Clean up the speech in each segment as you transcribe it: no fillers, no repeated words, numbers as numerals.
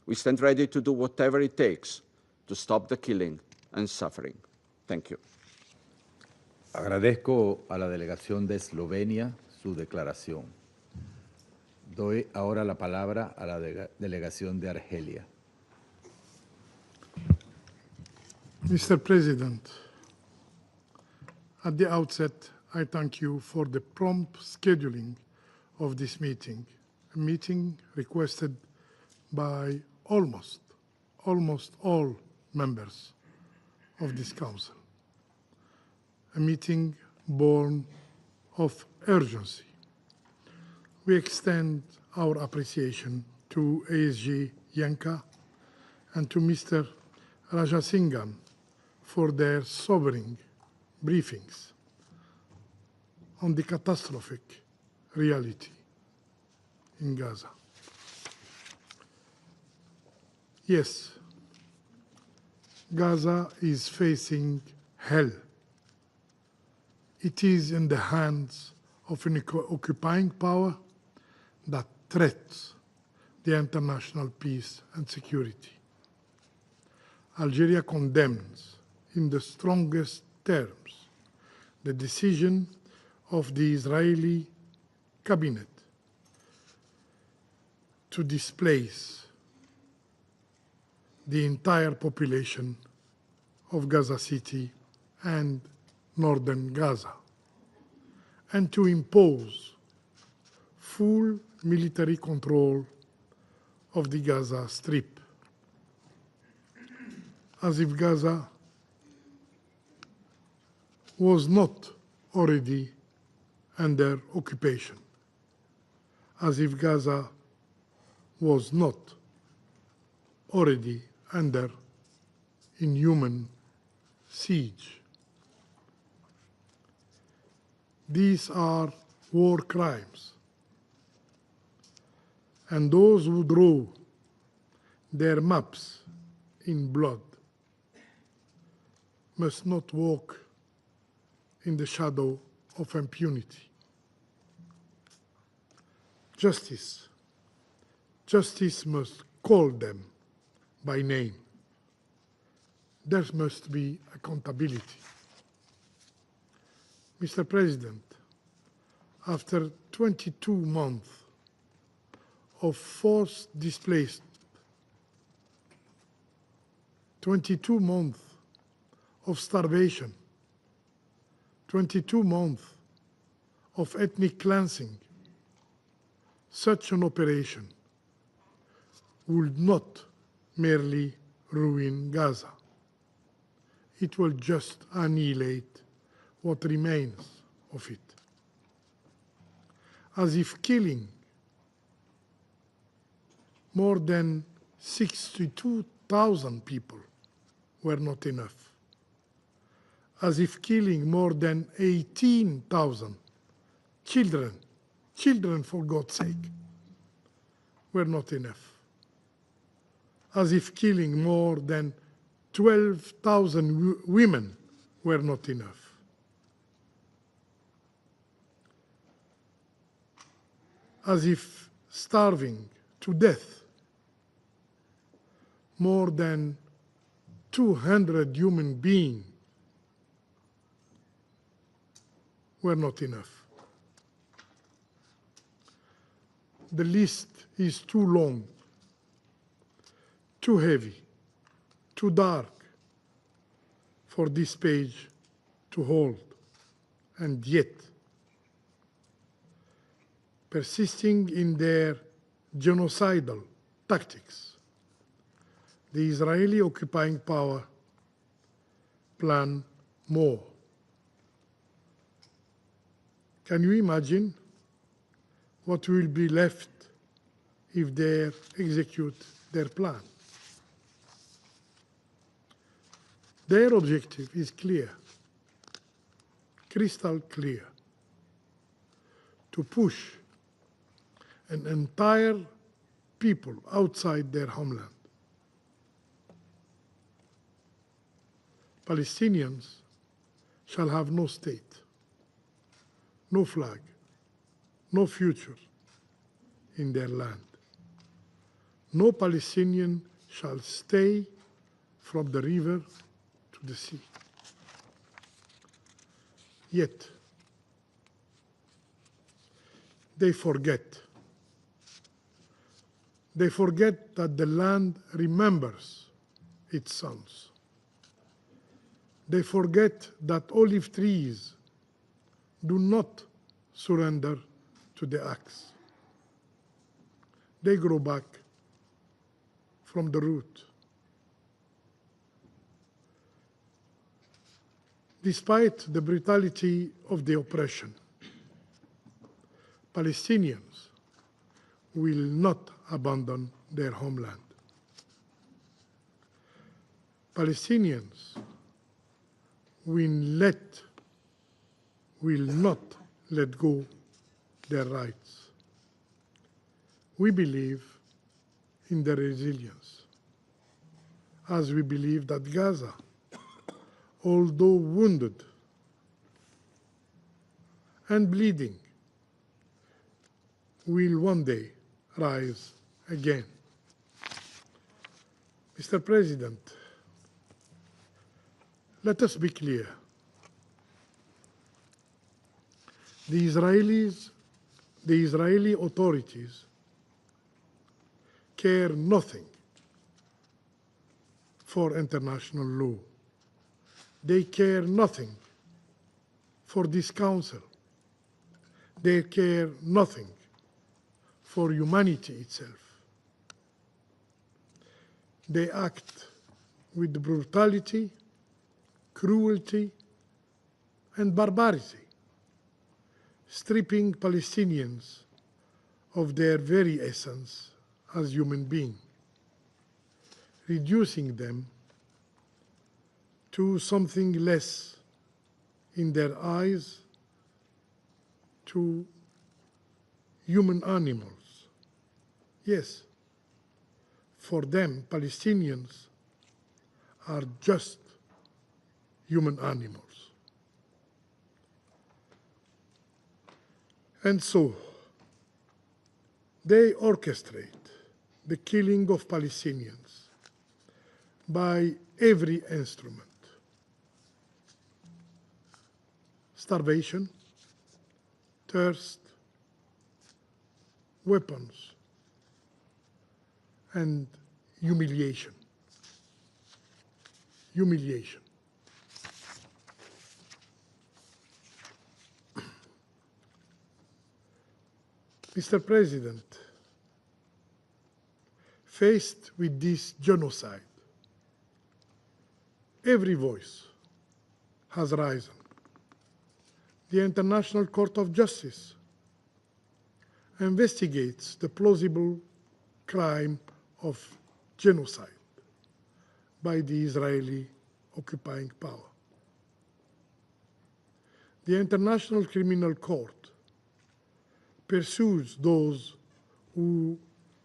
We stand ready to do whatever it takes to stop the killing and suffering. Thank you. Agradezco a la delegación de Eslovenia su declaración. Doy ahora la palabra a la delegación de Argelia. Mr. President, at the outset, I thank you for the prompt scheduling of this meeting, a meeting requested by almost all members of this Council, a meeting born of urgency. We extend our appreciation to ASG Yanka and to Mr. Rajasingam for their sobering briefings on the catastrophic reality in Gaza. Yes, Gaza is facing hell. It is in the hands of an occupying power that threatens the international peace and security. Algeria condemns in the strongest terms the decision of the Israeli cabinet to displace the entire population of Gaza City and northern Gaza, and to impose full military control of the Gaza Strip, as if Gaza was not already under occupation, as if Gaza was not already under inhuman siege. These are war crimes, and those who draw their maps in blood must not walk in the shadow of impunity. Justice must call them by name. There must be accountability. Mr. President, after 22 months of forced displacement, 22 months of starvation, 22 months of ethnic cleansing, such an operation would not merely ruin Gaza. It will just annihilate what remains of it. As if killing more than 62,000 people were not enough. As if killing more than 18,000 children for God's sake, were not enough. As if killing more than 12,000 women were not enough. As if starving to death more than 200 human beings were not enough. The list is too long, too heavy, too dark for this page to hold, and yet, persisting in their genocidal tactics, the Israeli occupying power plan more. Can you imagine what will be left if they execute their plan? Their objective is clear, crystal clear, to push an entire people outside their homeland. Palestinians shall have no state, no flag, no future in their land. No Palestinian shall stay from the river to the sea. Yet, they forget. They forget that the land remembers its sons. They forget that olive trees do not surrender to the axe. They grow back from the root. Despite the brutality of the oppression, Palestinians will not abandon their homeland. Palestinians will not let go their rights. We believe in their resilience, as we believe that Gaza, although wounded and bleeding, will one day rise again. Mr. President, let us be clear. The Israeli authorities care nothing for international law. They care nothing for this council. They care nothing for humanity itself. They act with brutality, cruelty, and barbarity, stripping Palestinians of their very essence as human beings, reducing them to something less in their eyes, to human animals. Yes, for them, Palestinians are just human animals. And so, they orchestrate the killing of Palestinians by every instrument. Starvation, thirst, weapons, and humiliation. Humiliation. Mr. President, faced with this genocide, every voice has risen. The International Court of Justice investigates the plausible crime of genocide by the Israeli occupying power. The International Criminal Court pursues those who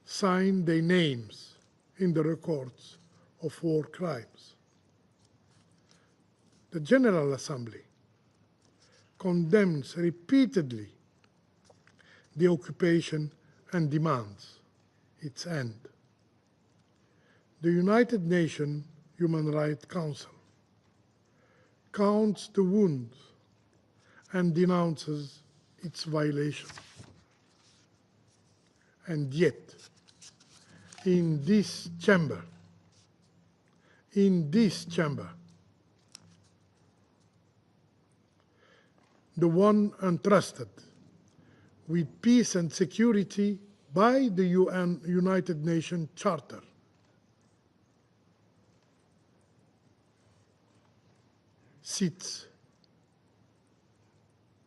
sign their names in the records of war crimes. The General Assembly condemns repeatedly the occupation and demands its end. The United Nations Human Rights Council counts the wounds and denounces its violation. And yet, in this chamber, the one entrusted with peace and security by the United Nations Charter, sits.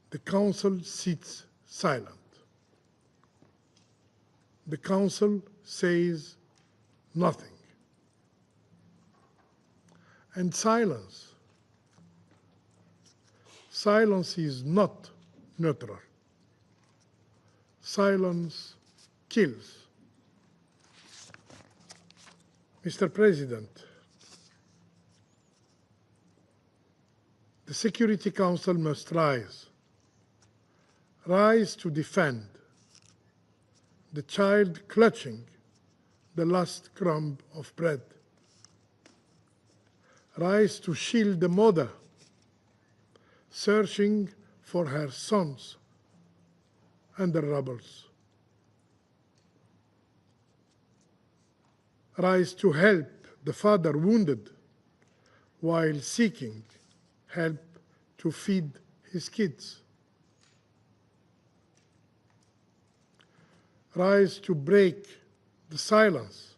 The Council sits silent. The Council says nothing. And silence is not neutral. Silence kills. Mr. President, the Security Council must rise to defend the child clutching the last crumb of bread. Rise to shield the mother searching for her sons under rubbles. Rise to help the father wounded while seeking help to feed his kids. Rise to break the silence,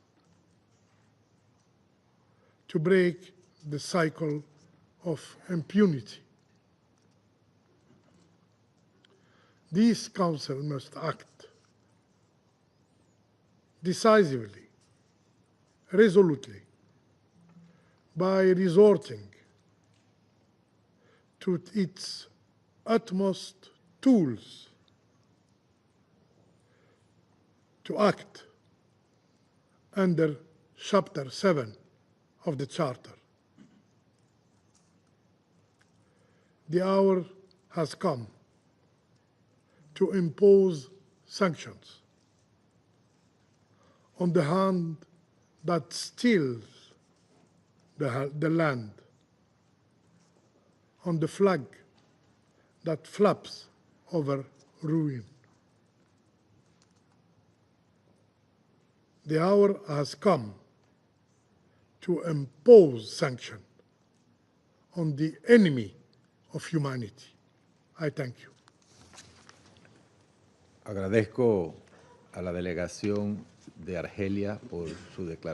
to break the cycle of impunity. This Council must act decisively, resolutely, by resorting to its utmost tools to act under Chapter 7 of the Charter. The hour has come to impose sanctions on the hand that steals the land, on the flag that flaps over ruin. The hour has come to impose sanction on the enemy of humanity. I thank you. Agradezco a la delegación de Argelia por su declaración.